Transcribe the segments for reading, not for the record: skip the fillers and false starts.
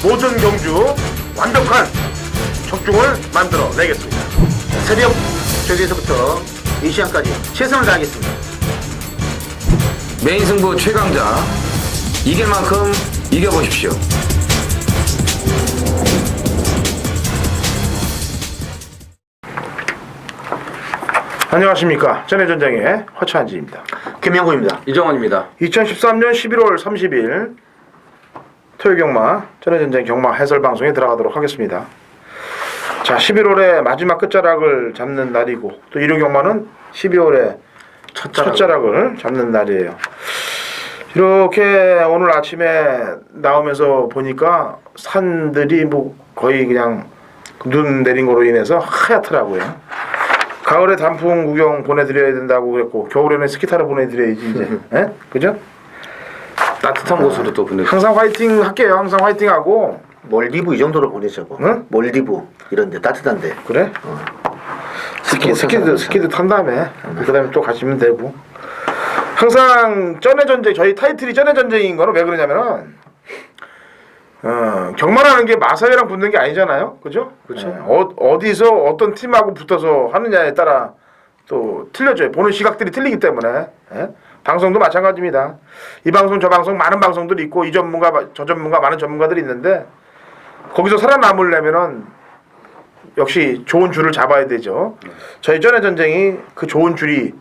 모든 경주 완벽한 적중을 만들어 내겠습니다. 새벽 저기에서부터 이 시간까지 최선을 다하겠습니다. 메인 승부 최강자 이길 만큼 이겨보십시오. 안녕하십니까. 전해전쟁의 허차한지입니다. 김명구입니다. 이정원입니다. 2013년 11월 30일 토요경마 전해전쟁 경마 해설방송에 들어가도록 하겠습니다. 자, 11월의 마지막 끝자락을 잡는 날이고 또 일요경마는 12월의 첫자락을 잡는 날이에요. 이렇게 오늘 아침에 나오면서 보니까 산들이 뭐 거의 그냥 눈 내린 거로 인해서 하얗더라고요. 가을에 단풍 구경 보내드려야 된다고 그랬고 겨울에는 스키 타러 보내드려야지 이제. 예? 그죠? 따뜻한 곳으로 또 보내. 항상 화이팅 할게요. 항상 화이팅 하고. 몰디브 이 정도로 보내자고. 응? 몰디브 이런데 따뜻한데. 그래? 스키도 탄 다음에 그 다음에 또 가시면 되고. 항상 전의 전쟁, 저희 타이틀이 전의 전쟁인 거는 왜 그러냐면은 경마라는 게 마사회랑 붙는 게 아니잖아요. 그죠? 그렇죠. 어디서 어떤 팀하고 붙어서 하느냐에 따라 또 틀려져요. 보는 시각들이 틀리기 때문에. 예? 방송도 마찬가지입니다. 이 방송 저 방송 많은 방송들이 있고 이 전문가 저 전문가 많은 전문가들이 있는데 거기서 살아남으려면은 역시 좋은 줄을 잡아야 되죠. 저희 전의 전쟁이 그 좋은 줄이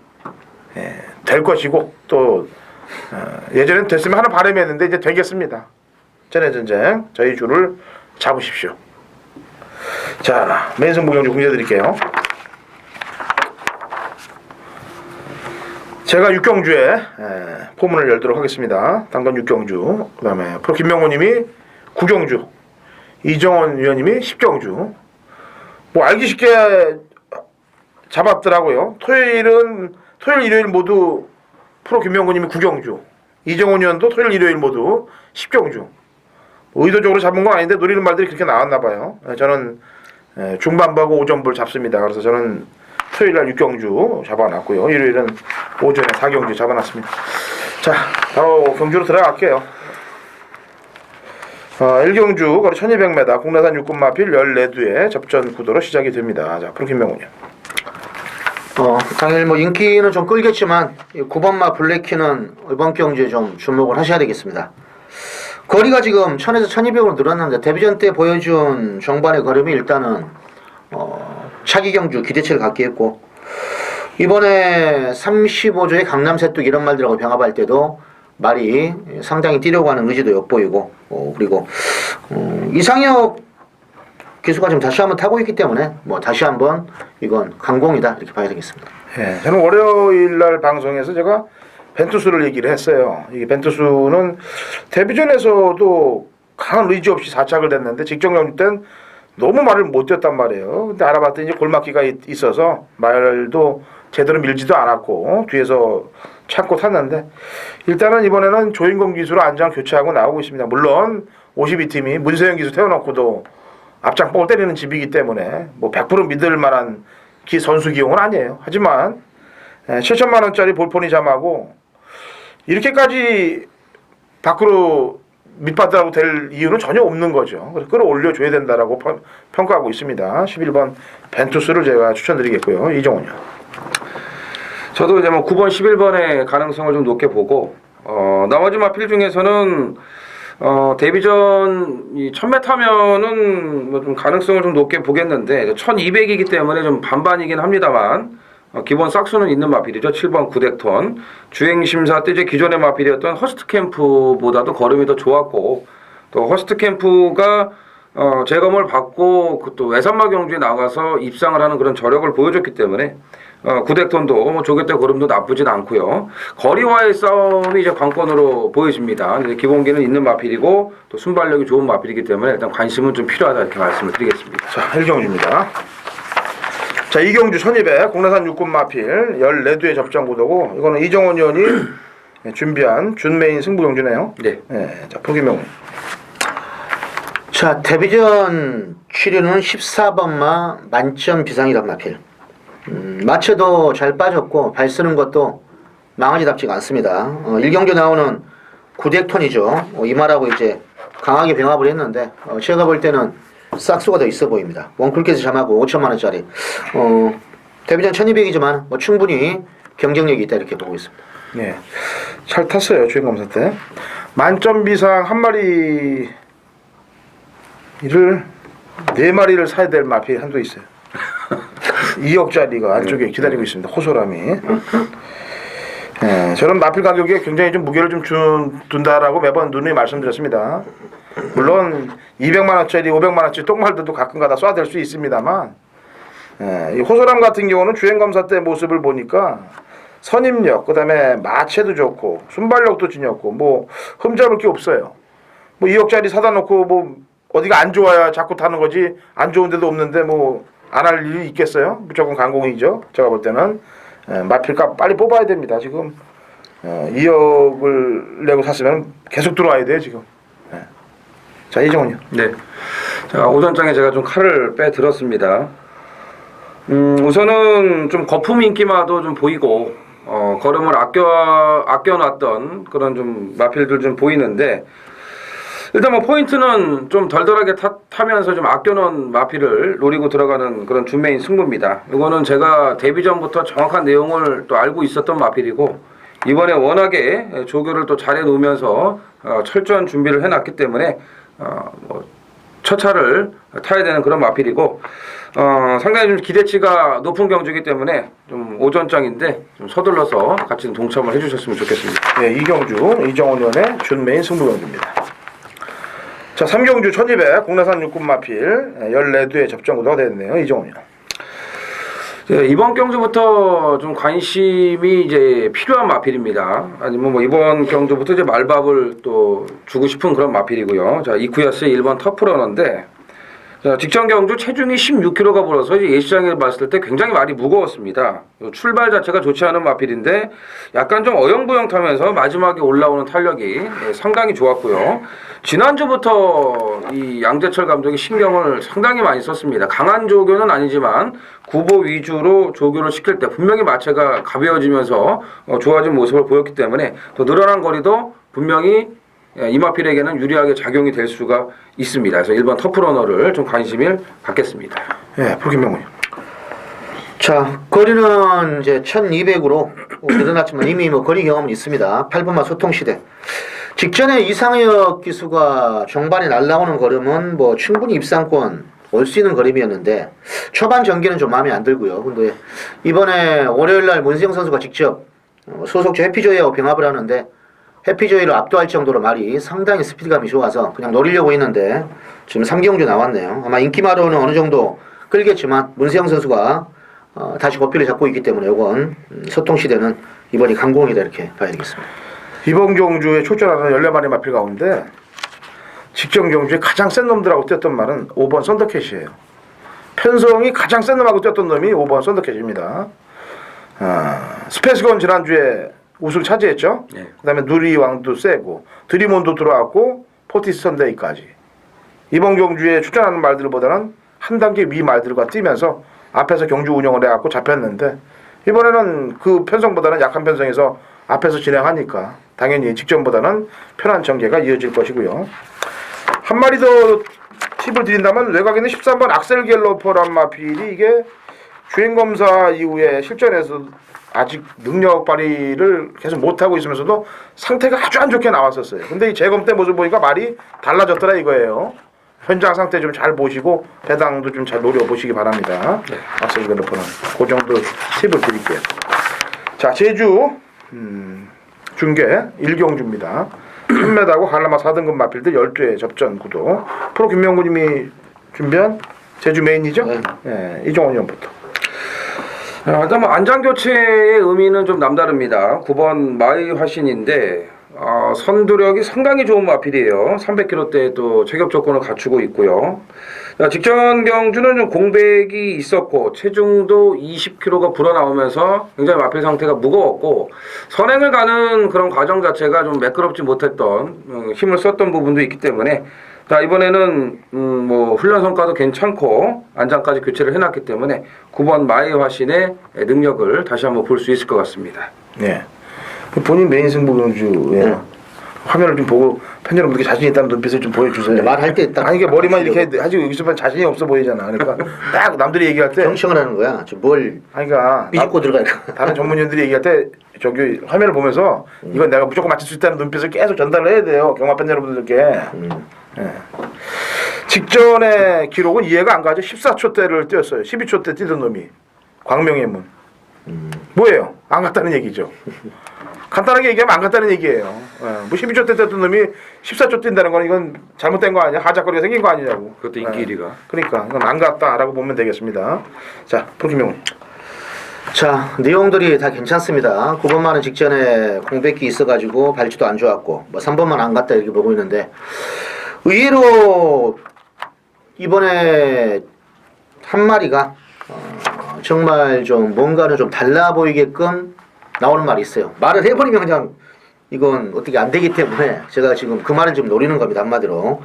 될 것이고 또 예전엔 됐으면 하는 바람이었는데 이제 되겠습니다. 전의 전쟁 저희 줄을 잡으십시오. 자, 맨승부 경주 공개해드릴게요. 제가 6경주에 포문을 열도록 하겠습니다. 당근 6경주, 그 다음에 프로 김명호님이 9경주, 이정원 위원님이 10경주. 뭐 알기 쉽게 잡았더라고요. 토요일, 일요일 모두 프로 김명호님이 9경주, 이정원 위원도 토요일, 일요일 모두 10경주. 의도적으로 잡은 건 아닌데 노리는 말들이 그렇게 나왔나 봐요. 저는 중반부하고 오전부를 잡습니다. 그래서 저는 토요일날 6경주 잡아놨고요. 일요일은 오전에 4경주 잡아놨습니다. 자, 바로 경주로 들어갈게요. 1경주 거리 1200m 국내산 육군마필 14두의 접전 구도로 시작이 됩니다. 자, 프로 김명훈이요. 당연히 뭐 인기는 좀 끌겠지만 9번마 블랙키는 이번 경주에 좀 주목을 하셔야 되겠습니다. 거리가 지금 1000에서 1200으로 늘었는데 데뷔전 때 보여준 정반의 걸음이 일단은 차기 경주 기대치를 갖게 했고 이번에 35조의 강남새뚝 이런 말들하고 병합할 때도 말이 상당히 뛰려고 하는 의지도 엿보이고 그리고 이상혁 기수가 지금 다시 한번 타고 있기 때문에 뭐 다시 한번 이건 강공이다 이렇게 봐야 되겠습니다. 예, 저는 월요일날 방송에서 제가 벤투수를 얘기를 했어요. 이 벤투수는 데뷔전에서도 강한 의지 없이 4착을 냈는데 직전 경주 때는 너무 말을 못 뛰었단 말이에요. 근데 알아봤더니 이제 골막기가 있어서 말도 제대로 밀지도 않았고 뒤에서 찾고 탔는데 일단은 이번에는 조인공 기수로 안장 교체하고 나오고 있습니다. 물론 52팀이 문세영 기수 태워놓고도 앞장뽕을 때리는 집이기 때문에 뭐 100% 믿을 만한 선수 기용은 아니에요. 하지만 7천만 원짜리 볼포니 잠하고 이렇게까지 밖으로 밑바닥으로 될 이유는 전혀 없는 거죠. 그래서 끌어올려줘야 된다라고 평가하고 있습니다. 11번 벤투스를 제가 추천드리겠고요. 이정훈이요. 저도 이제 뭐 9번, 11번의 가능성을 좀 높게 보고 나머지 마필 중에서는 데뷔전 이 1000m면은 뭐 좀 가능성을 좀 높게 보겠는데 1200이기 때문에 좀 반반이긴 합니다만 기본 싹수는 있는 마필이죠. 7번 구덱톤 주행심사 때 이제 기존의 마필이었던 허스트 캠프보다도 걸음이 더 좋았고 또 허스트 캠프가 재검을 받고 또 외산마 경주에 나가서 입상을 하는 그런 저력을 보여줬기 때문에 구덱톤도 뭐 조개 때 걸음도 나쁘진 않고요. 거리와의 싸움이 이제 관건으로 보여집니다. 이제 기본기는 있는 마필이고 또 순발력이 좋은 마필이기 때문에 일단 관심은 좀 필요하다 이렇게 말씀을 드리겠습니다. 자, 1경주입니다. 자, 2경주 1200 국내산 육군 마필 14두의 접전 구도고 이거는 이정원 의원이 준비한 준메인 승부 경주네요. 네. 자, 포기명. 자, 데뷔전 치료는 14번마 만점 비상이란 마필. 마체도 잘 빠졌고 발 쓰는 것도 망아지답지가 않습니다. 1경주 나오는 구덱톤이죠. 이 말하고 이제 강하게 병합을 했는데 제가 볼 때는 싹수가 더 있어 보입니다. 원클캐스 잠하고 5천만 원짜리 데뷔전 1200이지만 뭐 충분히 경쟁력이 있다 이렇게 보고 있습니다. 네. 잘 탔어요, 주행검사 때. 만점 비상 한 마리를 4마리를 사야 될 마필 한도 있어요. 2억짜리가 안쪽에 기다리고 있습니다. 호소람이. 예, 저는 마필 가격에 굉장히 좀 무게를 좀 둔다라고 매번 누누이 말씀드렸습니다. 물론 200만 원짜리, 500만 원짜리 똥말들도 가끔가다 쏴댈 수 있습니다만, 이 호소람 같은 경우는 주행검사 때 모습을 보니까 선임력, 그다음에 마체도 좋고 순발력도 지녔고 뭐 흠잡을 게 없어요. 뭐 2억짜리 사다 놓고 뭐 어디가 안 좋아야 자꾸 타는 거지 안 좋은 데도 없는데 뭐 안 할 일이 있겠어요? 무조건 강공이죠. 제가 볼 때는 마필값 빨리 뽑아야 됩니다. 지금 2억을 내고 샀으면 계속 들어와야 돼요 지금. 자, 이정훈요. 네. 자, 오전장에 제가 좀 칼을 빼들었습니다. 우선은 좀 거품 인기마도 좀 보이고 걸음을 아껴놨던 그런 좀 마필들 좀 보이는데, 일단 뭐 포인트는 좀 덜덜하게 타면서 좀 아껴놓은 마필을 노리고 들어가는 그런 준메인 승부입니다. 이거는 제가 데뷔 전부터 정확한 내용을 또 알고 있었던 마필이고, 이번에 워낙에 조교를 또 잘해 놓으면서 철저한 준비를 해놨기 때문에 뭐 첫 차를 타야 되는 그런 마필이고, 상당히 좀 기대치가 높은 경주이기 때문에 좀 오전장인데 좀 서둘러서 같이 좀 동참을 해주셨으면 좋겠습니다. 네, 이경주, 이정훈 의원의 준메인 승부 경주입니다. 자, 3경주 1200 국내산 육군 마필 14두의 접전 구도가 됐네요. 이정훈이요. 네, 이번 경주부터 좀 관심이 이제 필요한 마필입니다. 아니면 뭐 이번 경주부터 이제 말밥을 또 주고 싶은 그런 마필이고요. 자, 이쿠야스의 1번 터프러너인데, 자, 직전 경주 체중이 16kg가 불어서 이제 예시장에 봤을 때 굉장히 많이 무거웠습니다. 출발 자체가 좋지 않은 마필인데 약간 좀 어영부영 타면서 마지막에 올라오는 탄력이 상당히 좋았고요. 지난주부터 이 양재철 감독이 신경을 상당히 많이 썼습니다. 강한 조교는 아니지만 구보 위주로 조교를 시킬 때 분명히 마체가 가벼워지면서 좋아진 모습을 보였기 때문에 더 늘어난 거리도 분명히 이마필에게는 유리하게 작용이 될 수가 있습니다. 그래서 1번 터프러너를 좀 관심을 갖겠습니다. 예, 프로김명훈이요. 자, 거리는 이제 1200으로 늘어났지만 이미 뭐 거리 경험은 있습니다. 8분마 소통시대. 직전에 이상혁 기수가 종반에 날라오는 걸음은 뭐 충분히 입상권 올 수 있는 걸음이었는데 초반 전개는 좀 마음에 안 들고요. 근데 이번에 월요일날 문세영 선수가 직접 소속주 해피조이하고 병합을 하는데 해피조이를 압도할 정도로 말이 상당히 스피드감이 좋아서 그냥 노리려고 했는데 지금 3경주 나왔네요. 아마 인기마로는 어느 정도 끌겠지만 문세영 선수가 다시 고삐를 잡고 있기 때문에 이건 소통시대는 이번이 강공이다 이렇게 봐야 되겠습니다. 이번 경주에 출전하는 14마리 마필 가운데 직전 경주에 가장 센 놈들하고 뛰었던 말은 5번 썬더캣이에요. 편성이 가장 센 놈하고 뛰었던 놈이 5번 썬더캣입니다. 스페이스건 지난주에 우승 차지했죠. 네. 그 다음에 누리왕도 세고 드리몬도 들어왔고 포티스 선데이까지. 이번 경주에 출전하는 말들보다는 한 단계 위 말들과 뛰면서 앞에서 경주 운영을 해갖고 잡혔는데, 이번에는 그 편성보다는 약한 편성에서 앞에서 진행하니까 당연히 직전보다는 편한 전개가 이어질 것이고요. 한 마리 더 팁을 드린다면 외곽에는 13번 악셀 갤러퍼란 마필이 이게 주행검사 이후에 실전에서 아직 능력 발휘를 계속 못하고 있으면서도 상태가 아주 안 좋게 나왔었어요. 근데 이 재검 때 모습 보니까 말이 달라졌더라 이거예요. 현장 상태 좀 잘 보시고 배당도 좀 잘 노려보시기 바랍니다. 악셀 갤러퍼는 그 정도 팁을 드릴게요. 자, 제주 중계 1경주입니다. 3m하고 한라마 4등급 마필들 12회 접전 구도. 프로 김명구님이 준비한 제주 메인이죠? 네, 이종원 의원부터. 일단 뭐 안장 교체의 의미는 좀 남다릅니다. 9번 마이 화신인데 선두력이 상당히 좋은 마필이에요. 300km대 또 체격 조건을 갖추고 있고요. 직전 경주는 좀 공백이 있었고 체중도 20kg가 불어나오면서 굉장히 마필 상태가 무거웠고 선행을 가는 그런 과정 자체가 좀 매끄럽지 못했던 힘을 썼던 부분도 있기 때문에 자, 이번에는 뭐 훈련 성과도 괜찮고 안장까지 교체를 해놨기 때문에 9번 마이 화신의 능력을 다시 한번 볼 수 있을 것 같습니다. 네. 본인 메인 승부 경주에 화면을 좀 보고 팬 여러분들께 자신 있다는 눈빛을 좀 보여주세요. 말할 때 딱 아니 이게 머리만 이렇게 하지 여기서만 자신이 없어 보이잖아. 그러니까 딱 남들이 얘기할 때 경청을 하는 거야. 지금 뭘 아니 그러니까 삐집고 들어갈까? 다른 전문위원들이 얘기할 때 저기 화면을 보면서 이건 내가 무조건 맞출 수 있다는 눈빛을 계속 전달을 해야 돼요. 경마 팬 여러분들께. 예. 직전의 기록은 이해가 안 가죠. 14초대를 뛰었어요. 12초대 뛰던 놈이 광명의 문. 뭐예요? 안 갔다는 얘기죠. 간단하게 얘기하면 안 갔다는 얘기예요. 예. 뭐 12초 때 뛰었던 놈이 14초 뛴다는 건 이건 잘못된 거 아니야? 하작거리가 생긴 거 아니냐고. 그것도 인기 1위가. 그러니까 이건 안 갔다라고 보면 되겠습니다. 자, 프로김용. 자, 내용들이 다 괜찮습니다. 9번만은 직전에 공백기 있어가지고 발주도 안 좋았고 뭐 3번만 안 갔다 이렇게 보고 있는데 의외로 이번에 한 마리가 정말 좀 뭔가는 좀 달라 보이게끔 나오는 말이 있어요. 말을 해버리면 그냥 이건 어떻게 안 되기 때문에 제가 지금 그 말을 좀 노리는 겁니다. 한마디로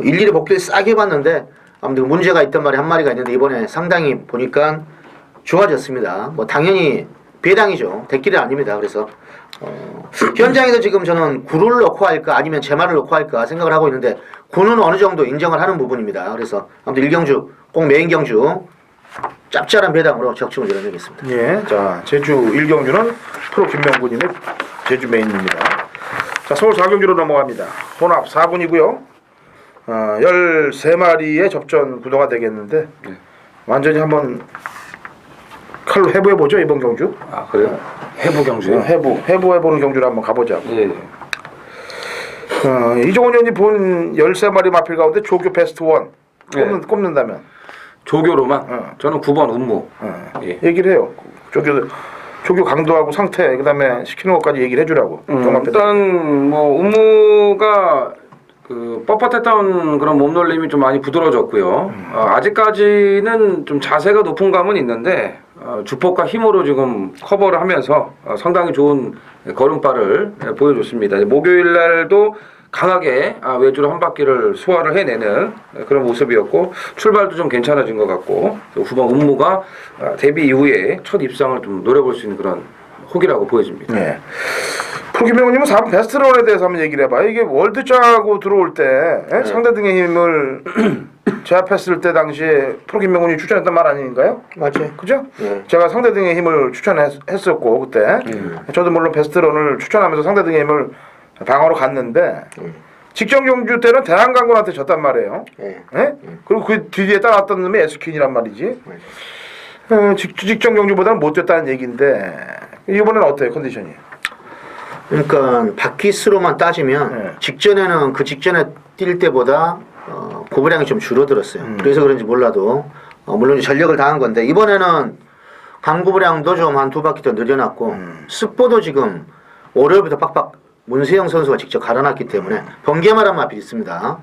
일일이 복귀를 싸게 봤는데 아무튼 문제가 있던 말이 한 마리가 있는데 이번에 상당히 보니까 좋아졌습니다. 뭐 당연히 배당이죠. 대길이 아닙니다. 그래서 현장에서 지금 저는 구를 넣고 할까 아니면 제말을 넣고 할까 생각을 하고 있는데 구는 어느 정도 인정을 하는 부분입니다. 그래서 아무튼 1경주 꼭 메인 경주 짭짤한 배당으로 적중을 내려내겠습니다. 예, 자 제주 1경주는 프로 김명군님의 제주 메인입니다. 자 서울 4경주로 넘어갑니다. 혼합 4군이고요. 13마리의 접전 구도가 되겠는데 완전히 한번 칼로 해부해보죠 이번 경주. 아 그래요? 해부 경주요? 해부해보는 경주를 한번 가보자고. 예. 이종훈 의원이 본 13마리 마필 가운데 조교 베스트 원 꼽는다면 조교로만. 저는 9번 음무. 예. 얘기를 해요. 조교 강도하고 상태 그다음에 시키는 것까지 얘기를 해주라고. 일단 뭐 음무가 그 뻣뻣했던 그런 몸놀림이 좀 많이 부드러워졌고요. 아직까지는 좀 자세가 높은 감은 있는데 주폭과 힘으로 지금 커버를 하면서 상당히 좋은 걸음발을 보여줬습니다. 목요일 날도 강하게 외주로 한 바퀴를 소화를 해내는 그런 모습이었고 출발도 좀 괜찮아진 것 같고 후반 음무가 데뷔 이후에 첫 입상을 좀 노려볼 수 있는 그런 혹이라고 보여집니다. 네. 프로김명님은 4번 베스트런에 대해서 한번 얘기를 해봐요. 이게 월드짜고 들어올 때 상대 등의 힘을 제압했을 때 당시에 프로김명군이 추천했던 말 아닌가요? 맞죠? 그죠? 제가 상대 등의 힘을 추천했었고 그때 저도 물론 베스트런을 추천하면서 상대 등의 힘을 방어로 갔는데 직전 경주 때는 대한강군한테 졌단 말이에요. 예? 그리고 그 뒤에 따랐던 놈이 에스킨이란 말이지. 직전 경주보다는 못 뛰었다는 얘기인데 이번에는 어때요 컨디션이? 그러니까 바퀴 수로만 따지면 직전에는 그 직전에 뛸 때보다 고부량이 좀 줄어들었어요. 그래서 그런지 몰라도 물론 전력을 다한 건데 이번에는 강고부량도 좀 한 두 바퀴 더 늘려놨고 습보도 지금 월요일부터 빡빡 문세영 선수가 직접 갈아놨기 때문에 번개마란 마필이 있습니다.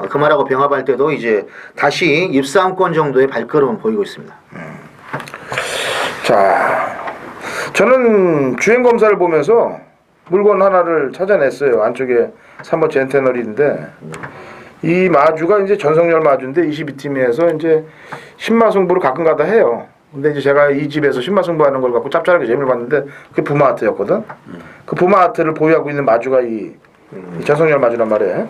그 말하고 병합할 때도 이제 다시 입상권 정도의 발걸음은 보이고 있습니다. 자, 저는 주행 검사를 보면서 물건 하나를 찾아냈어요. 안쪽에 3번 젠테널인데 이 마주가 이제 전성열 마주인데 22팀에서 이제 신마승부를 가끔 가다 해요. 근데 이제 제가 이 집에서 신마승부하는 걸 갖고 짭짤하게 재미를 봤는데 그게 부마하트였거든. 그 부마하트를 보유하고 있는 마주가 이 전성열 마주란 말이에요.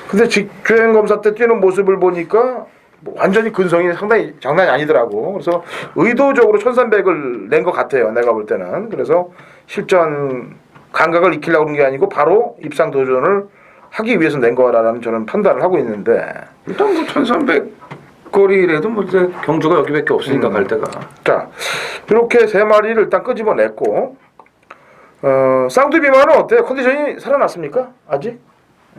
근데 주행 검사 때 뛰는 모습을 보니까 뭐 완전히 근성이 상당히 장난이 아니더라고. 그래서 의도적으로 1300을 낸 것 같아요. 내가 볼 때는. 그래서 실전 감각을 익히려고 그런 게 아니고 바로 입상 도전을 하기 위해서 낸 거라는 저는 판단을 하고 있는데 일단 뭐 1300 거리라도 뭐 이제 경주가 여기밖에 없으니까 갈 데가. 자 이렇게 세 마리를 일단 끄집어냈고 쌍두비만은 어때요? 컨디션이 살아났습니까? 아직?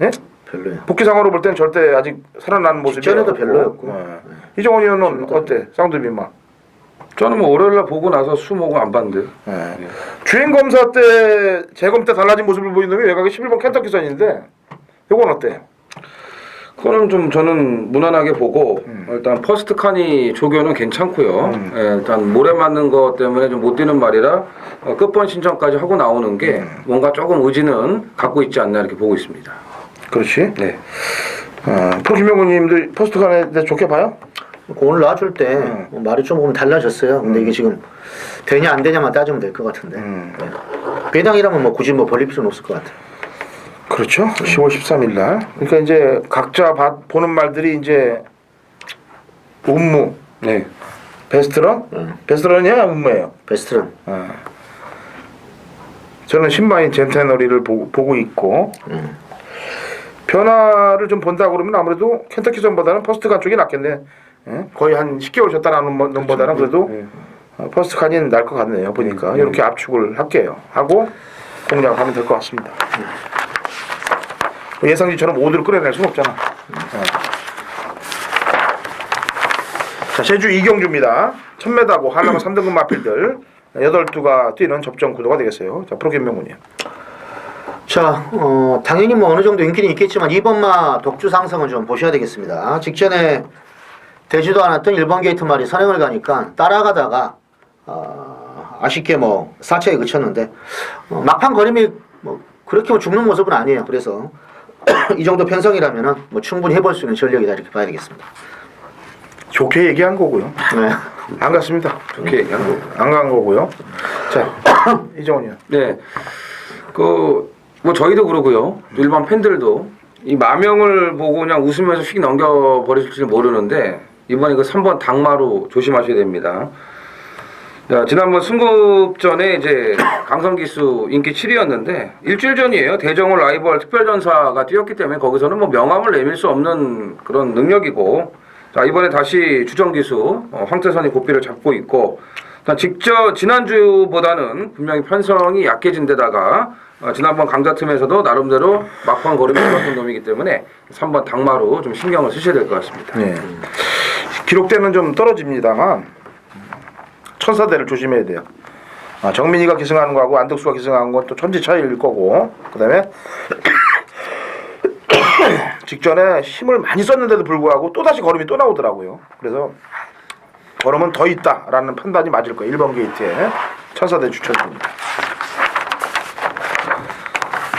예? 별로예요. 복귀상으로 볼 때는 절대 아직 살아나는 모습이 직전에도 별로였고. 이종원 의원은 어때? 쌍두비만 저는 뭐 월요일날 보고 나서 수모고 안 봤는데. 주행 검사 때 재검 때 달라진 모습을 보이는 놈이 외곽에 11번 켄터키선인데 이건 어때요? 그거는 좀 저는 무난하게 보고 일단 퍼스트 칸이 조교는 괜찮고요. 예, 일단 모래 맞는 것 때문에 좀 못 뛰는 말이라 끝번 신청까지 하고 나오는 게 뭔가 조금 의지는 갖고 있지 않나 이렇게 보고 있습니다. 그렇지. 네. 프로김명훈님도 퍼스트 칸에 대해 좋게 봐요? 오늘 놔줄 때 말이 조금 달라졌어요. 근데 이게 지금 되냐 안 되냐만 따지면 될 것 같은데. 배당이라면 뭐 굳이 뭐 벌릴 필요는 없을 것 같아요. 그렇죠. 10월 13일 날. 그러니까 이제 각자 보는 말들이 이제 운무, 네. 베스트런? 베스트런이야, 운무예요. 베스트런. 저는 신마인 젠테너리를 보고 있고 변화를 좀 본다 그러면 아무래도 켄터키전보다는 퍼스트간 쪽이 낫겠네. 예? 거의 한 10개월 졌다 나는 놈보다는 그래도 퍼스트간이 날 것 같네요. 보니까 이렇게 압축을 할게요. 하고 공략하면 될 것 같습니다. 예상지처럼 5도를 끌어낼 수는 없잖아. 자, 제주 이경주입니다. 1000m고 한라고 3등급 마필들 8두가 뛰는 접전 구도가 되겠어요. 자, 프로 김명훈이요. 자, 당연히 뭐 어느 정도 인기는 있겠지만 이번마 독주 상승은 좀 보셔야 되겠습니다. 직전에 되지도 않았던 1번 게이트 말이 선행을 가니까 따라가다가 아쉽게 뭐 4차에 그쳤는데 막판 걸음이 뭐 그렇게 뭐 죽는 모습은 아니에요. 그래서 이 정도 편성이라면은 뭐 충분히 해볼 수 있는 전력이다 이렇게 봐야 되겠습니다. 좋게 얘기한 거고요. 네. 안 갔습니다. 좋게 얘기한 거고. 안 간 거고요. 자, 이정훈이요. 네. 뭐 저희도 그러고요. 일반 팬들도 이 마명을 보고 그냥 웃으면서 휙 넘겨버리실지 모르는데 이번 이거 3번 당마로 조심하셔야 됩니다. 자, 지난번 승급전에 이제 강성기수 인기 7위였는데 일주일 전이에요. 대정월 라이벌 특별전사가 뛰었기 때문에 거기서는 뭐 명함을 내밀 수 없는 그런 능력이고, 자 이번에 다시 주정기수 황태선이 고삐를 잡고 있고, 지난주보다는 분명히 편성이 약해진 데다가 지난번 강자 틈에서도 나름대로 막판 걸음이 좋았던 놈이기 때문에 3번 당마로 좀 신경을 쓰셔야 될 것 같습니다. 네. 기록대는 좀 떨어집니다만 천사대를 조심해야 돼요. 정민이가 기승하는 거하고 안덕수가 기승하는 건 또 천지 차이일 거고, 그 다음에 직전에 힘을 많이 썼는데도 불구하고 또다시 걸음이 또 나오더라고요. 그래서 걸음은 더 있다라는 판단이 맞을 거예요. 1번 게이트에 천사대 추천드립니다.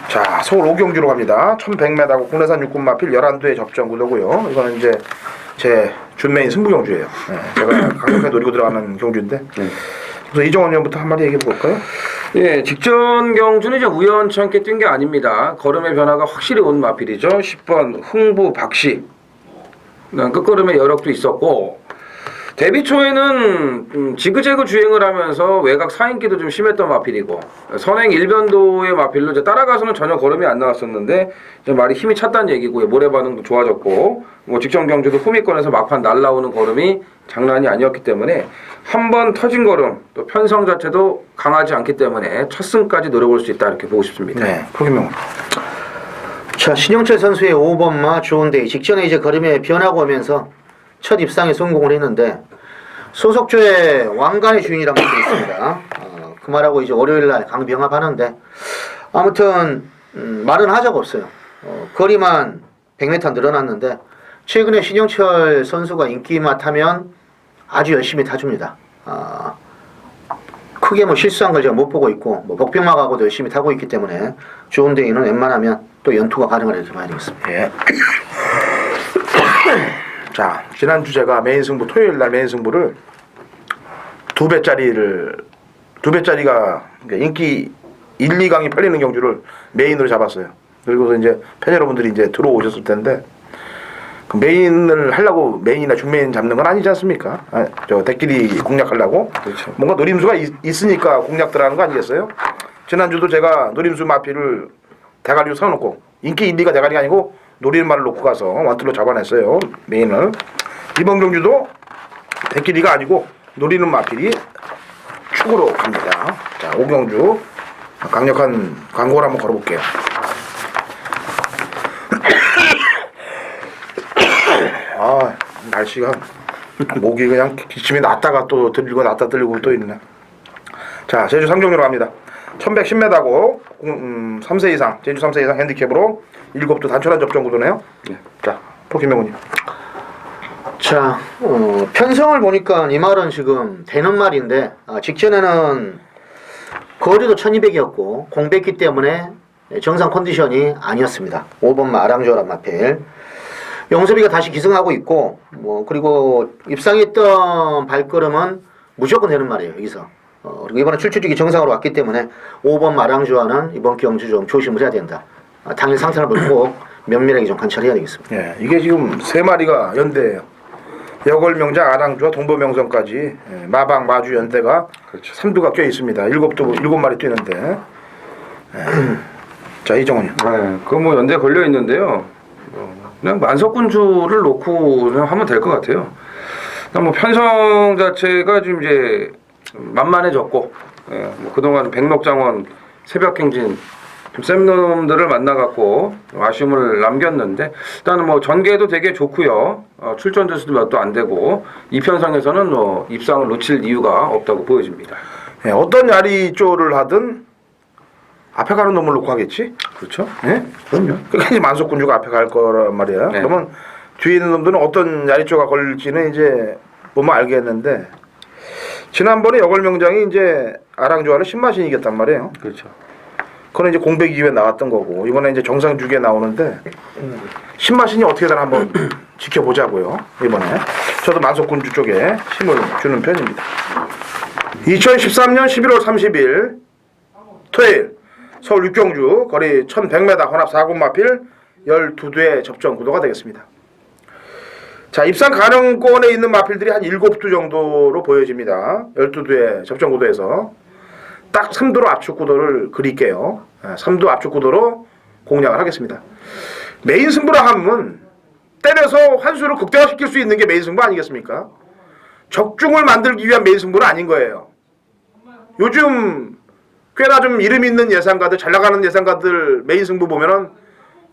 자, 서울 오경주로 갑니다. 1100m고 국내산 육군마필 11두의 접전 구도고요. 이거는 이제 제 준메인 승부 경주예요. 네, 제가 강력하게 노리고 들어가는 경주인데. 그래서 이정원 의원부터 한마디 얘기해 볼까요? 예, 직전 경주는 이제 우연찮게 뛴 게 아닙니다. 걸음의 변화가 확실히 온 마필이죠. 10번 흥부 박씨. 끝걸음의 여력도 있었고, 데뷔 초에는 지그재그 주행을 하면서 외곽 사인기도 좀 심했던 마필이고, 선행 일변도의 마필로 이제 따라가서는 전혀 걸음이 안 나왔었는데 이제 말이 힘이 찼다는 얘기고요. 모래 반응도 좋아졌고, 뭐 직전 경주도 후미권에서 막판 날라오는 걸음이 장난이 아니었기 때문에 한 번 터진 걸음, 또 편성 자체도 강하지 않기 때문에 첫 승까지 노려볼 수 있다 이렇게 보고 싶습니다. 네, 표기명. 자, 신영철 선수의 5번마 좋은데 직전에 이제 걸음에 변화가 오면서 첫 입상에 성공을 했는데 소속조의 왕관의 주인이라는 것도 있습니다. 그 말하고 이제 월요일날 강병합하는데 아무튼 말은 하자가 없어요. 거리만 100m 늘어났는데 최근에 신영철 선수가 인기만 타면 아주 열심히 타줍니다. 크게 뭐 실수한 걸 제가 못 보고 있고 뭐 복병막하고도 열심히 타고 있기 때문에 좋은 데에는 웬만하면 또 연투가 가능하다 이렇게 봐야 되겠습니다. 예. 자, 지난주 제가 메인 승부, 토요일 날 메인 승부를 2배짜리가 그러니까 인기 1, 2강이 팔리는 경주를 메인으로 잡았어요. 그리고서 이제 팬 여러분들이 이제 들어오셨을 텐데, 그 메인을 하려고 메인이나 중메인 잡는 건 아니지 않습니까? 저 대끼리 공략하려고. 그렇죠. 뭔가 노림수가 있으니까 공략 들어가는 거 아니겠어요? 지난주도 제가 노림수 마피를 대가리로 세워놓고, 인기 1, 2가 대가리가 아니고 노리는 말을 놓고 가서 원툴로 잡아냈어요. 메인을. 이번 경주도 대끼리가 아니고 노리는 마필이 축으로 갑니다. 자, 오경주 강력한 광고를 한번 걸어볼게요. 날씨가 목이 그냥 기침이 났다가 또 들리고 났다 들리고 또 있네. 자, 제주 상종리로 갑니다. 1110m고 3세 이상, 제주 3세 이상 핸디캡으로 7도 단촐한 접전 구도네요. 네. 자, 프로김명훈님. 자, 편성을 보니까 이 말은 지금 되는 말인데 직전에는 거리도 1200이었고 공백기 때문에 정상 컨디션이 아니었습니다. 5번 아랑조란 마필 영섭이가 다시 기승하고 있고 뭐 그리고 입상했던 발걸음은 무조건 되는 말이에요. 여기서 그리고 이번에 출출직이 정상으로 왔기 때문에 5번 마랑조와는 이번 경주 좀 조심을 해야 된다. 당일 상태를 꼭 면밀하게 좀 관찰해야 되겠습니다. 예, 이게 지금 3마리가 연대예요. 여걸명장, 아랑주와 동보명성까지 예, 마방, 마주 연대가 그렇죠. 3두가 껴 있습니다. 7마리 뛰는데. 예. 자, 이정훈이. 네, 그뭐 연대 걸려 있는데요. 그냥 만석군주를 놓고 그냥 하면 될 것 같아요. 그냥 뭐 편성 자체가 좀 이제 만만해졌고, 예, 뭐 그동안 백록장원, 새벽행진 좀센 놈들을 만나갖고 아쉬움을 남겼는데 일단은 뭐 전개도 되게 좋고요. 출전 조수도 몇 도 안 되고 이 편성에서는 뭐 입상을 놓칠 이유가 없다고 보여집니다. 예, 어떤 야리조를 하든 앞에 가는 놈을 놓고 하겠지? 그렇죠? 예? 그럼요. 그러니까 이제 만석군주가 앞에 갈 거란 말이야. 네. 그러면 뒤에 있는 놈들은 어떤 야리조가 걸릴지는 이제 보면 알겠는데 지난번에 여걸명장이 이제 아랑조화를 신마신 이겼단 말이에요. 그렇죠. 그건 이제 공백 이후에 나왔던 거고 이번에 이제 정상 주기에 나오는데 신마신이 어떻게 되나 한번 지켜보자고요. 이번에 저도 만석군주 쪽에 힘을 주는 편입니다. 2013년 11월 30일 토요일 서울 육경주 거리 1100m 혼합 4군 마필 12두의 접전 구도가 되겠습니다. 자, 입상 가능권에 있는 마필들이 한 7두 정도로 보여집니다. 12두의 접전 구도에서 딱 3두로 압축 구도를 그릴게요. 3두 압축 구도로 공략을 하겠습니다. 메인 승부라 하면 때려서 환수를 극대화시킬 수 있는 게 메인 승부 아니겠습니까? 적중을 만들기 위한 메인 승부는 아닌 거예요. 요즘 꽤나 좀 이름 있는 예상가들, 잘 나가는 예상가들 메인 승부 보면은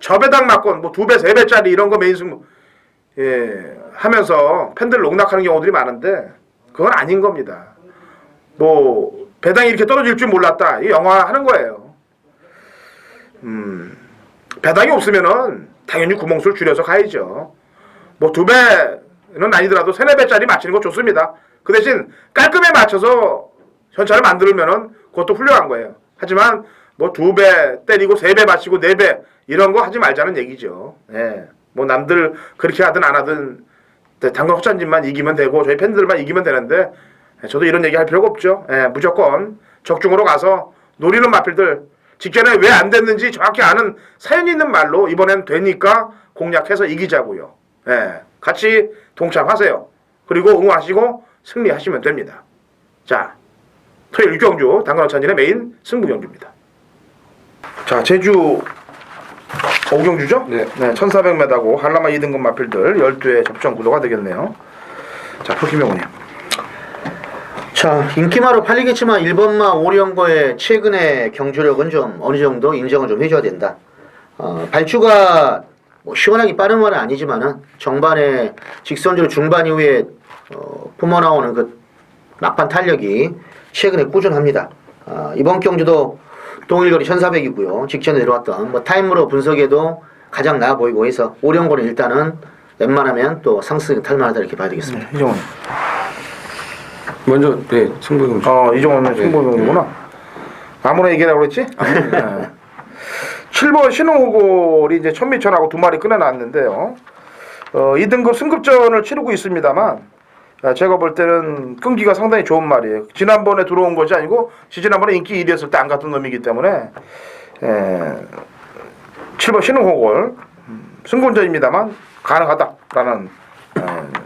저배당 낙권, 뭐 2배, 3배짜리 이런 거 메인 승부 하면서 팬들 농락하는 경우들이 많은데 그건 아닌 겁니다. 뭐 배당이 이렇게 떨어질 줄 몰랐다. 이 영화 하는 거예요. 배당이 없으면은 당연히 구멍수를 줄여서 가야죠. 뭐 2배는 아니더라도 3, 4배짜리 맞추는 거 좋습니다. 그 대신 깔끔에 맞춰서 현찰을 만들면은 그것도 훌륭한 거예요. 하지만 뭐 2배 때리고 3배 맞추고 4배 이런 거 하지 말자는 얘기죠. 예. 뭐 남들 그렇게 하든 안 하든 당근 확찬진만 이기면 되고 저희 팬들만 이기면 되는데 저도 이런 얘기 할 필요가 없죠. 예, 무조건 적중으로 가서 노리는 마필들 직전에 왜 안 됐는지 정확히 아는 사연 있는 말로 이번엔 되니까 공략해서 이기자고요. 예, 같이 동참하세요. 그리고 응원하시고 승리하시면 됩니다. 자, 토요일 육경주 당근 확찬진의 메인 승부 경주입니다. 자, 제주 오경주죠? 네. 1400m고 한라마 2등급 마필들 12의 접전 구도가 되겠네요. 자, 프로킴 자, 인기마로 팔리겠지만 1번마 오리연거의 최근의 경주력은 좀 어느 정도 인정을 좀 해줘야 된다. 발주가 뭐 시원하기 빠른 말은 아니지만은 정반에 직선주로 중반 이후에 뿜어나오는 그 막판 탄력이 최근에 꾸준합니다. 이번 경주도 동일거리 1400이고요. 직전에 내려왔던 뭐 타임으로 분석해도 가장 나아 보이고 해서 오리연거는 일단은 웬만하면 또 상승 탈만하다 이렇게 봐야 되겠습니다. 이정원. 먼저 네 승부 경주. 이정원은 승부 경주구나. 아무나 얘기하라고 그랬지? 네. 7번 신호골이 이제 천미천하고 2마리 끊어놨는데요. 2등급 승급전을 치르고 있습니다만 제가 볼 때는 끈기가 상당히 좋은 말이에요. 지난번에 들어온 것이 아니고 지난번에 인기 1위 했을 때 안 갔던 놈이기 때문에 7번 신호골 승군전입니다만 가능하다라는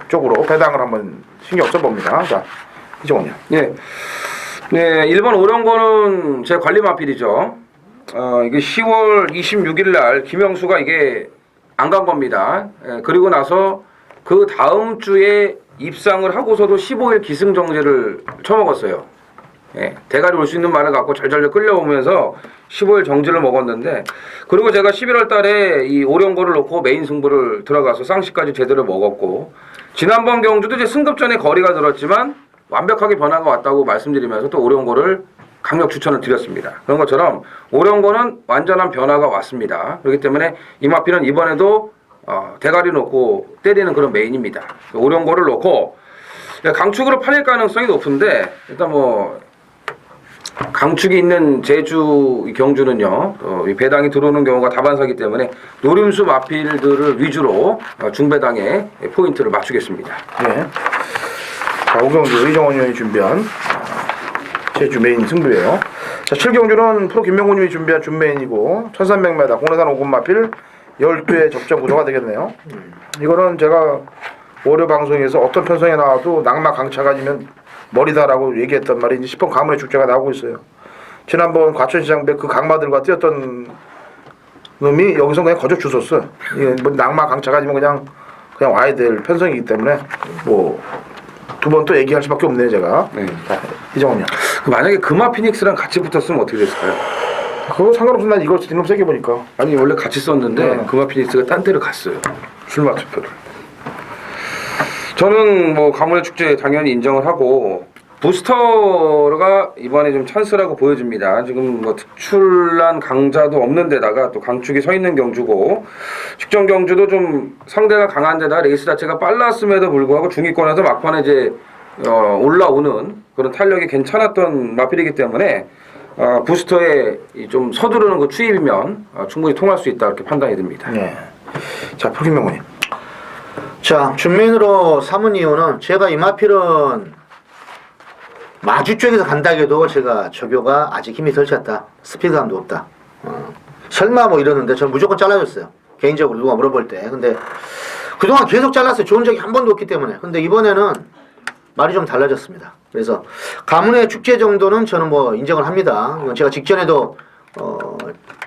쪽으로 배당을 한번 신경 써봅니다. 자, 이정원이요. 네. 네, 1번 오령거는 제 관리 마필이죠. 이게 10월 26일 날 김영수가 이게 안 간 겁니다. 그리고 나서 그 다음 주에 입상을 하고서도 15일 기승정제를 쳐먹었어요. 대가리 올 수 있는 말을 갖고 잘잘 끌려오면서 15일 정지를 먹었는데, 그리고 제가 11월 달에 이 오령거를 놓고 메인 승부를 들어가서 쌍시까지 제대로 먹었고, 지난번 경주도 이제 승급전에 거리가 들었지만 완벽하게 변화가 왔다고 말씀드리면서 또 오령거를 강력 추천을 드렸습니다. 그런 것처럼 오령거는 완전한 변화가 왔습니다. 그렇기 때문에 이 마필은 이번에도 대가리 놓고 때리는 그런 메인입니다. 오령거를 놓고 강축으로 팔릴 가능성이 높은데, 일단 뭐 강축이 있는 제주 경주는요, 이 배당이 들어오는 경우가 다반사기 때문에 노림수 마필들을 위주로 중배당에 포인트를 맞추겠습니다. 네. 자, 오경주 이정원 의원이 준비한 제주 메인 승부예요. 자, 7경주는 프로 김명훈님이 준비한 준메인이고 1300m 공내산 5군 마필 12회 접전 구도가 되겠네요. 이거는 제가 월요 방송에서 어떤 편성에 나와도 낙마 강차가 아니면 머리다라고 얘기했단 말이 이제 10번 가문의 축제가 나오고 있어요. 지난번 과천시장배 그 강마들과 뛰었던 놈이 여기서 그냥 거저 주웠어. 이게 뭐 낙마 강차가 아니면 그냥 와야 될 편성이기 때문에 뭐 두 번 또 얘기할 수밖에 없네요 제가. 네. 자, 이정훈이요. 만약에 금화 피닉스랑 같이 붙었으면 어떻게 됐을까요? 그거 상관없어. 난 이걸 이놈 세게 보니까. 아니 원래 같이 썼는데 네. 금화 피닉스가 딴 데로 갔어요. 출마 투표를. 저는 뭐 가문의 축제 당연히 인정을 하고 부스터가 이번에 좀 찬스라고 보여집니다. 지금 뭐 특출난 강자도 없는 데다가 또 강축이 서 있는 경주고 직전 경주도 좀 상대가 강한 데다 레이스 자체가 빨랐음에도 불구하고 중위권에서 막판에 이제 올라오는 그런 탄력이 괜찮았던 마필이기 때문에 부스터에 좀 서두르는 그 추입이면 충분히 통할 수 있다 이렇게 판단이 듭니다. 네. 자, 프로김명훈님. 자, 준면으로 삼은 이유는 제가 이 마필은 마주 쪽에서 간다해도 제가 저교가 아직 힘이 덜 찼다. 스피드감도 없다. 설마 뭐 이러는데 저는 무조건 잘라줬어요. 개인적으로 누가 물어볼 때. 근데 그동안 계속 잘랐어요. 좋은 적이 한 번도 없기 때문에. 근데 이번에는 말이 좀 달라졌습니다. 그래서 가문의 축제 정도는 저는 뭐 인정을 합니다. 이건 제가 직전에도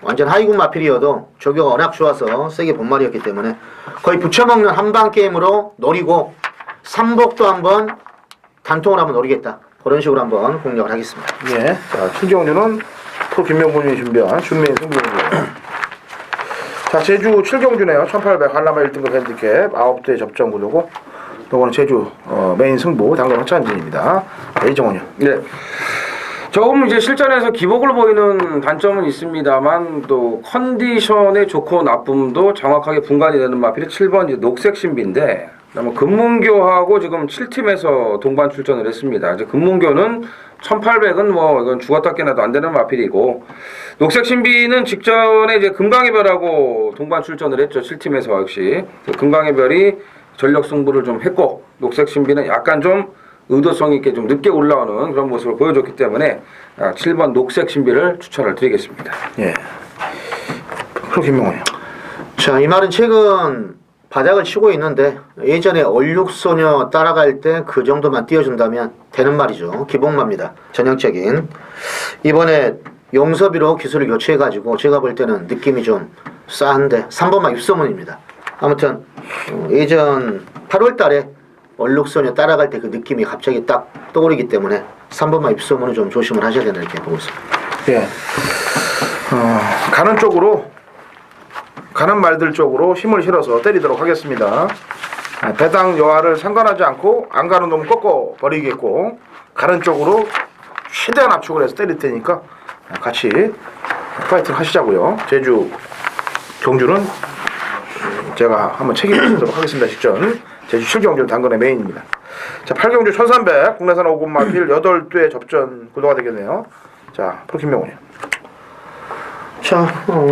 완전 하이군 마필이어도 저교가 워낙 좋아서 세게 본말이었기 때문에 거의 붙여먹는 한방 게임으로 노리고 삼복도 한번 단통을 한번 노리겠다. 그런 식으로 한번 공략을 하겠습니다. 예. 자, 7경주는 프로 김명훈이 준비한 준메인 승부경주. 자, 제주 7경주네요. 1800 한라마 1등급 핸디캡 9대 접전 구도고 이거는 제주 메인 승부 당근 허찬진입니다. 네, 이정원이요. 네. 조금 이제 실전에서 기복을 보이는 단점은 있습니다만 또 컨디션의 좋고 나쁨도 정확하게 분간이 되는 마필이 7번 이제 녹색 신비인데 금문교하고 지금 7팀에서 동반 출전을 했습니다. 이제 금문교는 1800은 뭐 이건 죽었다 깨나도 안 되는 마필이고 녹색 신비는 직전에 이제 금강해별하고 동반 출전을 했죠. 7팀에서 역시 금강해별이 전력 승부를 좀 했고 녹색 신비는 약간 좀 의도성 있게 좀 늦게 올라오는 그런 모습을 보여줬기 때문에 7번 녹색 신비를 추천을 드리겠습니다. 예. 프로 김명훈이요. 자, 이 말은 최근 바닥을 치고 있는데 예전에 얼룩소녀 따라갈 때 그 정도만 띄워준다면 되는 말이죠. 기복마입니다. 전형적인. 이번에 용섭이로 기술을 교체해가지고 제가 볼 때는 느낌이 좀 싸한데 3번마 입소문입니다. 아무튼 예전 8월 달에 얼룩소녀 따라갈 때 그 느낌이 갑자기 딱 떠오르기 때문에 3번마 입소문은 좀 조심을 하셔야 된다 이렇게 보고 있습니다. 예. 가는 쪽으로 가는 말들 쪽으로 힘을 실어서 때리도록 하겠습니다. 배당 여하를 상관하지 않고 안 가는 놈은 꺾어 버리겠고 가는 쪽으로 최대한 압축을 해서 때릴 테니까 같이 파이팅 하시자고요. 제주 경주는 제가 한번 책임을 지도록 하겠습니다. 직전 제주 7경주 당근의 메인입니다. 자, 8경주 1300 국내산 5군 마필 8대 접전 구도가 되겠네요. 자, 프로 김명훈이요. 자,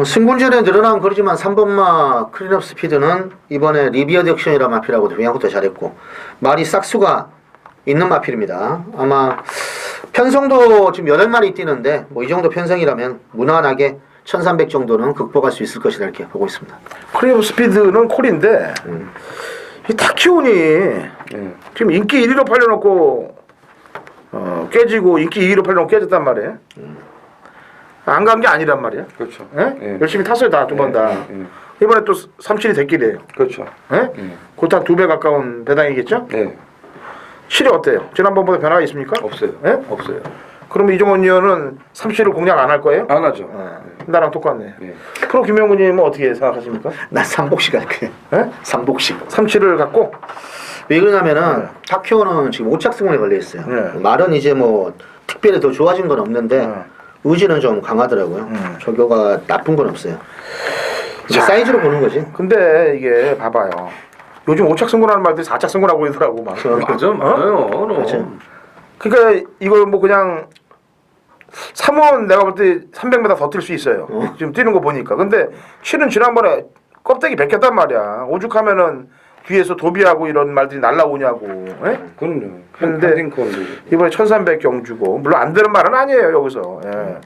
승군전에 늘어난 거리지만 3번마 클린업 스피드는 이번에 리비어 덱션이라 마필하고도 그냥부터 잘했고 말이 싹수가 있는 마필입니다. 아마 편성도 지금 8마리 뛰는데 뭐 이 정도 편성이라면 무난하게 1300 정도는 극복할 수 있을 것이다 이렇게 보고 있습니다. 크리브 스피드는 콜인데 이 타키온이 지금 인기 1위로 팔려놓고 깨지고 인기 2위로 팔려놓고 깨졌단 말이에요. 안 간 게 아니란 말이야. 그렇죠. 예? 예. 열심히 탔어요 다 두 번 다. 이번에 또 37이 대길이에요. 그렇죠. 예? 그것도 한 2배 가까운 배당이겠죠? 네. 실이 어때요? 지난번보다 변화가 있습니까? 없어요. 예? 없어요. 그럼 이종원 의원은 37을 공략 안 할 거예요? 안 하죠. 나랑 똑같네. 네. 프로 김명훈님은 어떻게 생각하십니까? 나 삼복식 할게. 예? 삼복식. 37을 갖고 왜 그러냐면은 타키오는 지금 오착승원에 걸려 있어요. 네. 말은 이제 뭐 특별히 더 좋아진 건 없는데 네. 의지는 좀 강하더라고요. 저교가 나쁜 건 없어요. 이제 사이즈로 보는 거지. 근데 이게 봐봐요. 요즘 5착 승부라는 말들이 4착 승부라고 그러더라고 막. 맞아, 맞아요. 맞아. 그러니까 이걸 뭐 그냥 3원 내가 볼 때 300m 더 뛸 수 있어요. 지금 뛰는 거 보니까. 근데 실은 지난번에 껍데기 벗겼단 말이야. 오죽하면은 뒤에서 도비하고 이런 말들이 날라오냐고. 예? 그럼요. 근데 핸딩컨도 이번에 1300 경주고 물론 안 되는 말은 아니에요 여기서. 예.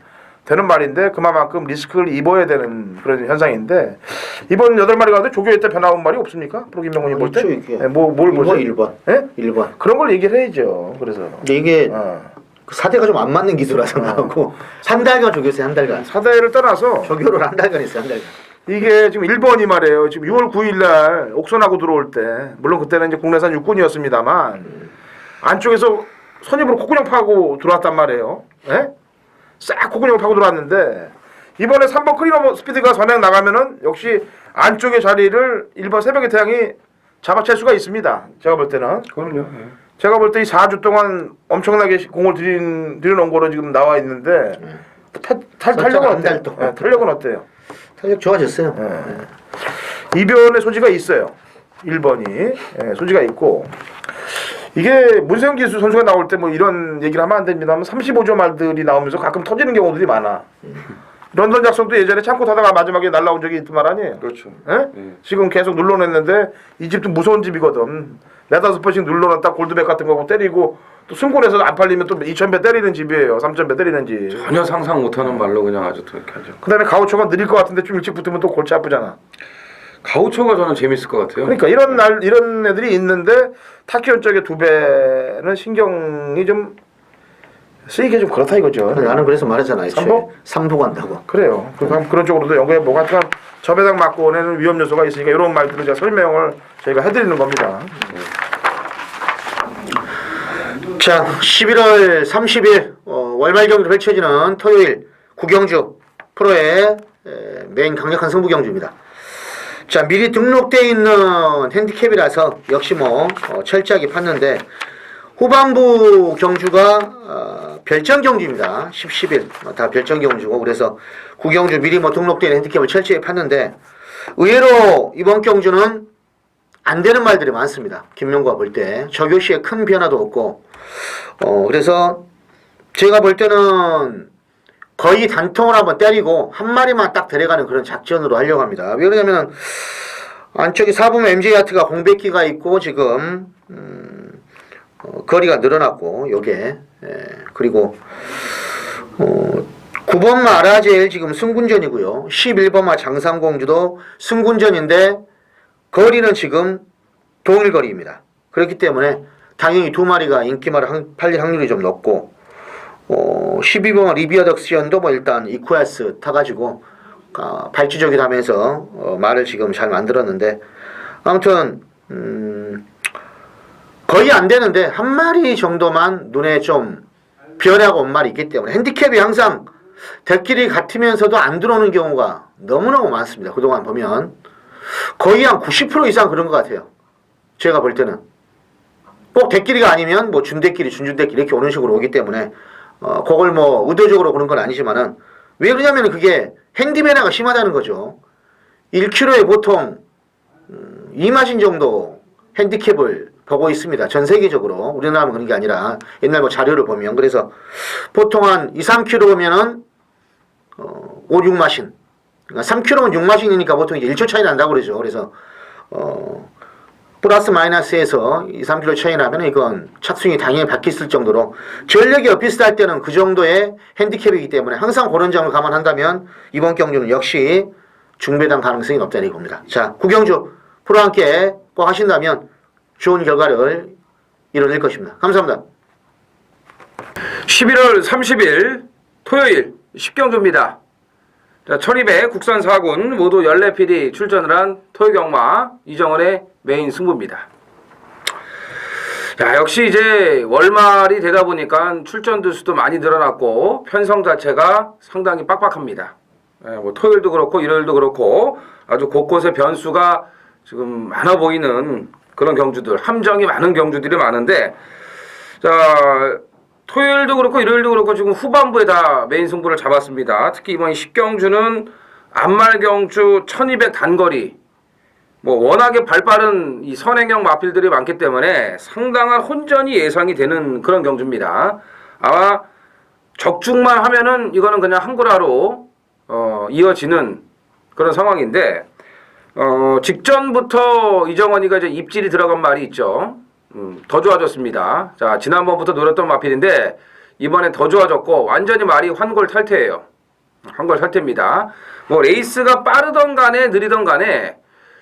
되는 말인데 그만큼 리스크를 입어야 되는 그런 현상인데 이번 8마리 가운데 조교회 때 변화온 말이 없습니까? 프로김명 의원님 볼 때? 있죠, 이게. 네, 뭘 보세요? 1번. 예? 1번. 그런 걸 얘기를 해야죠. 그래서 근데 이게 어. 그 사대가 좀 안 맞는 기술이라 생각하고 한 달간 조교했어요. 한 달간. 사대를 떠나서 조교를 한 달간 했어요. 한 달간. 이게 지금 1번이 말이에요. 지금 6월 9일 날 옥선하고 들어올 때 물론 그때는 이제 국내산 육군이었습니다만 안쪽에서 선입으로 콧구녕 파고 들어왔단 말이에요. 예? 싹 콧구녕을 파고 들어왔는데 이번에 3번 클리너 스피드가 선행 나가면은 역시 안쪽의 자리를 1번 새벽의 태양이 잡아챌 수가 있습니다. 제가 볼 때는. 그럼요. 예. 제가 볼 때 이 4주 동안 엄청나게 공을 들여놓은 거로 지금 나와 있는데 탄력은 한달 어때요? 동안. 네, 탄력은 어때요? 탄력 좋아졌어요. 이변의 소지가 있어요. 1번이 소지가 있고 이게 문세영 기수 선수가 나올 때 뭐 이런 얘기를 하면 안 됩니다만 35조 말들이 나오면서 가끔 터지는 경우들이 많아. 런던 작성도 예전에 참고 타다가 마지막에 날라온 적이 있단 아니에요. 그렇죠. 예? 예. 지금 계속 눌러냈는데 이 집도 무서운 집이거든. 4-5번씩 눌러놨다 골드백 같은 거 때리고 또 승권에서 안 팔리면 또 2,000배 때리는 집이에요. 3,000배 때리는 집. 전혀 상상 못하는 말로 그냥 아주 그렇게 하죠. 그 다음에 가오초가 느릴 것 같은데 좀 일찍 붙으면 또 골치 아프잖아. 가우초가 저는 재밌을 것 같아요. 그러니까 이런 애들이 있는데 타키온 쪽의 2배는 신경이 좀 쓰이게 좀 그렇다 이거죠. 나는 그래서 말했잖아요. 삼보? 삼보 간다고. 그래요. 그런 쪽으로도 연구해 보고 하여튼 저배당 맞고 오는 위험 요소가 있으니까 이런 말들을 제가 설명을 저희가 해드리는 겁니다. 자, 11월 30일 월말 경기로 펼쳐지는 토요일 구경주 프로의 메인 강력한 승부 경주입니다. 자, 미리 등록되어 있는 핸디캡이라서 역시 철저하게 팠는데 후반부 경주가 별정 경주입니다. 10, 11 다 별정 경주고 그래서 구경주 미리 등록된 핸디캡을 철저히 팠는데 의외로 이번 경주는 안 되는 말들이 많습니다. 김명구가 볼 때 저교 시에 큰 변화도 없고 그래서 제가 볼 때는 거의 단통을 한번 때리고 한 마리만 딱 데려가는 그런 작전으로 하려고 합니다. 왜 그러냐면 안쪽에 4번 MJ하트가 공백기가 있고 지금 거리가 늘어났고 요게 그리고 9번마 아라젤 지금 승군전이고요. 11번마 장상공주도 승군전인데 거리는 지금 동일거리입니다. 그렇기 때문에 당연히 두 마리가 인기마를 팔릴 확률이 좀 높고 12번 리비아 덕시언도 일단 이쿠아스 타가지고 발주적이 하면서 말을 지금 잘 만들었는데 아무튼 거의 안 되는데 한 마리 정도만 눈에 좀 변하고 온 말이 있기 때문에 핸디캡이 항상 대끼리 같으면서도 안 들어오는 경우가 너무너무 많습니다. 그동안 보면 거의 한 90% 이상 그런 것 같아요. 제가 볼 때는 꼭 대끼리가 아니면 준대끼리 준준대끼리 이렇게 오는 식으로 오기 때문에 그걸 의도적으로 그런 건 아니지만은 왜 그러냐면 그게 핸디 변화가 심하다는 거죠. 1kg에 보통 2마신 정도 핸디캡을 보고 있습니다. 전 세계적으로. 우리나라만 그런 게 아니라 옛날 자료를 보면 그래서 보통 한 2, 3kg 보면은 5, 6마신 그러니까 3kg면 6마신이니까 보통 이제 1초 차이 난다고 그러죠. 그래서 플러스 마이너스에서 2, 3kg 차이 나면 이건 착순이 당연히 바뀌었을 정도로 전력이 엇비슷할 때는 그 정도의 핸디캡이기 때문에 항상 그런 점을 감안한다면 이번 경주는 역시 중배당 가능성이 높다는 겁니다. 자, 구경주 프로 함께 꼭 하신다면 좋은 결과를 이뤄낼 것입니다. 감사합니다. 11월 30일 토요일 10경주입니다. 자, 1200 국산 4군 모두 14필이 출전을 한 토요경마 이정원의 메인 승부입니다. 자, 역시 이제 월말이 되다 보니까 출전 수도 많이 늘어났고 편성 자체가 상당히 빡빡합니다. 토요일도 그렇고 일요일도 그렇고 아주 곳곳에 변수가 지금 많아 보이는 그런 경주들, 함정이 많은 경주들이 많은데 자, 토요일도 그렇고 일요일도 그렇고 지금 후반부에 다 메인 승부를 잡았습니다. 특히 이번 10경주는 안말경주 1200 단거리 워낙에 발빠른 이 선행형 마필들이 많기 때문에 상당한 혼전이 예상이 되는 그런 경주입니다. 아마 적중만 하면은 이거는 그냥 한구라로 이어지는 그런 상황인데 직전부터 이정원이가 이제 입질이 들어간 말이 있죠. 더 좋아졌습니다. 자, 지난번부터 노렸던 마필인데 이번엔 더 좋아졌고 완전히 말이 환골탈태예요. 한 걸 살 텐입니다. 뭐 레이스가 빠르던 간에 느리던 간에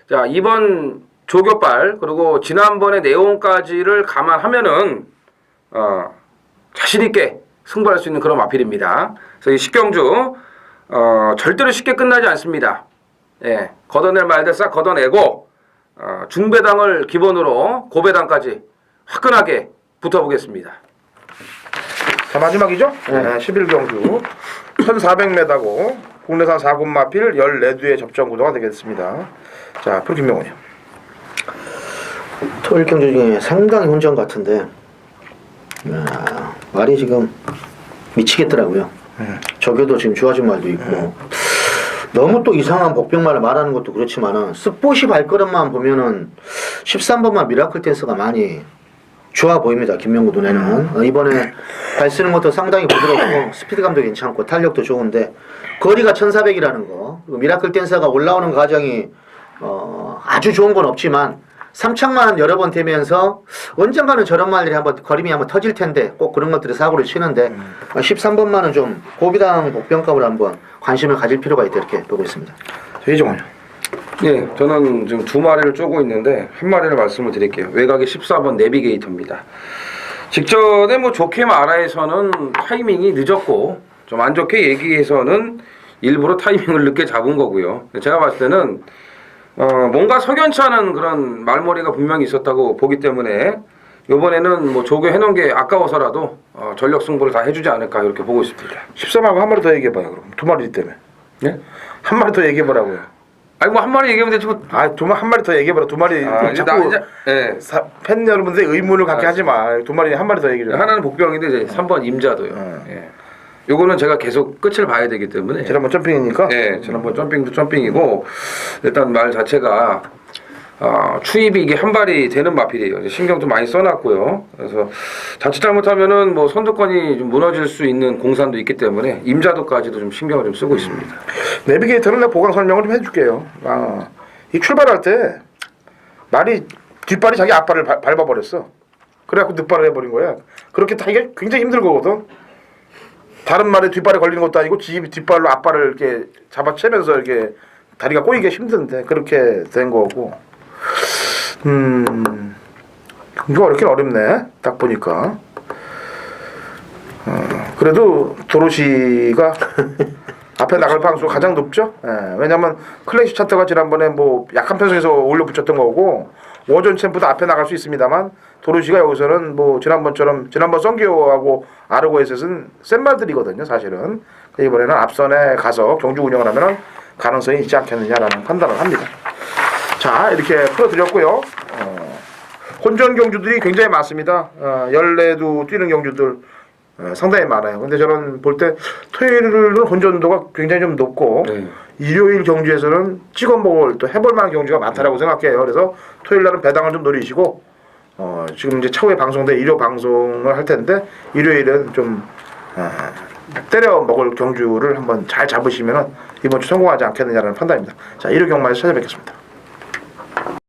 자 이번 조교발 그리고 지난번의 내용까지를 감안하면은 자신 있게 승부할 수 있는 그런 마필입니다. 그래서 이 식경주 절대로 쉽게 끝나지 않습니다. 예, 걷어낼 말들 싹 걷어내고 중배당을 기본으로 고배당까지 화끈하게 붙어보겠습니다. 자 마지막이죠? 네, 11경주 1400m고 국내산 4군 마필 14두의 접전 구도가 되겠습니다. 자 프로 김명훈이요. 토요일 경주 중에 상당히 혼전 같은데 말이 지금 미치겠더라고요. 저교도 지금 좋아진 말도 있고 너무 또 이상한 복병말을 말하는 것도 그렇지만은 스포시 발걸음만 보면은 13번만 미라클 댄스가 많이 좋아 보입니다. 김명구 눈에는 이번에 발 쓰는 것도 상당히 부드럽고 스피드감도 괜찮고 탄력도 좋은데 거리가 1400이라는 거 그리고 미라클 댄서가 올라오는 과정이 아주 좋은 건 없지만 3창만 여러 번 되면서 언젠가는 저런 말들이 한번 거림이 한번 터질 텐데 꼭 그런 것들을 사고를 치는데 13번만은 좀 고비당 복병값을 한번 관심을 가질 필요가 있다 이렇게 보고 있습니다. 이종원요. 예, 저는 지금 두 마리를 쪼고 있는데 한 마리를 말씀을 드릴게요. 외곽이 14번 내비게이터입니다. 직전에 뭐 좋게 말아에서는 타이밍이 늦었고 좀 안 좋게 얘기해서는 일부러 타이밍을 늦게 잡은 거고요. 제가 봤을 때는 뭔가 석연치 않은 그런 말머리가 분명히 있었다고 보기 때문에 이번에는 뭐 조교해놓은 게 아까워서라도 전력 승부를 다 해주지 않을까 이렇게 보고 있습니다. 13하고 한 마리 더 얘기해봐요. 그럼 두 마리 때문에. 네? 한 마리 더 얘기해보라고요. 아니 뭐 한 마리 얘기하면 되지 뭐. 한 마리 더 얘기해봐라. 두 마리 자꾸 예. 팬 여러분들 의문을 갖게 하지 마. 두 마리 한 마리 더 얘기해. 하나는 복병인데 이제 3번 임자도요. 예. 요거는 제가 계속 끝을 봐야 되기 때문에. 지난번 점핑이니까. 예, 지난번 점핑도 점핑이고 일단 말 자체가 추입이 이게 한 발이 되는 마필이에요. 신경 좀 많이 써놨고요. 그래서 자칫 잘못하면은 뭐 선두권이 좀 무너질 수 있는 공산도 있기 때문에 임자도까지도 좀 신경을 좀 쓰고 있습니다. 내비게이터는 내가 보강 설명을 좀 해줄게요. 이 출발할 때 말이 뒷발이 자기 앞발을 밟아버렸어. 그래갖고 늑발을 해버린 거야. 그렇게 타기가 굉장히 힘든 거거든. 다른 말에 뒷발에 걸리는 것도 아니고 뒷발로 앞발을 이렇게 잡아채면서 이렇게 다리가 꼬이기가 힘든데 그렇게 된 거고. 이거 어렵긴 어렵네. 딱 보니까. 그래도 도로시가 앞에 나갈 가능성이 가장 높죠. 예, 왜냐면 클래식 차트가 지난번에 뭐 약한 편성에서 올려 붙였던 거고 워전 챔프도 앞에 나갈 수 있습니다만 도로시가 여기서는 뭐 지난번 썬기어하고 아르고에셋은 센 말들이거든요. 사실은 이번에는 앞선에 가서 경주 운영을 하면은 가능성이 있지 않겠느냐라는 판단을 합니다. 자 이렇게 풀어드렸고요. 혼전 경주들이 굉장히 많습니다. 14두 뛰는 경주들 상당히 많아요. 근데 저는 볼 때 토요일은 혼전도가 굉장히 좀 높고 일요일 경주에서는 찍어 먹을 또 해볼 만한 경주가 많다라고 생각해요. 그래서 토요일 날은 배당을 좀 노리시고 지금 이제 차후에 방송된 일요 방송을 할 텐데 일요일은 좀 때려 먹을 경주를 한번 잘 잡으시면은 이번 주 성공하지 않겠느냐라는 판단입니다. 자 일요 경마에서 찾아뵙겠습니다.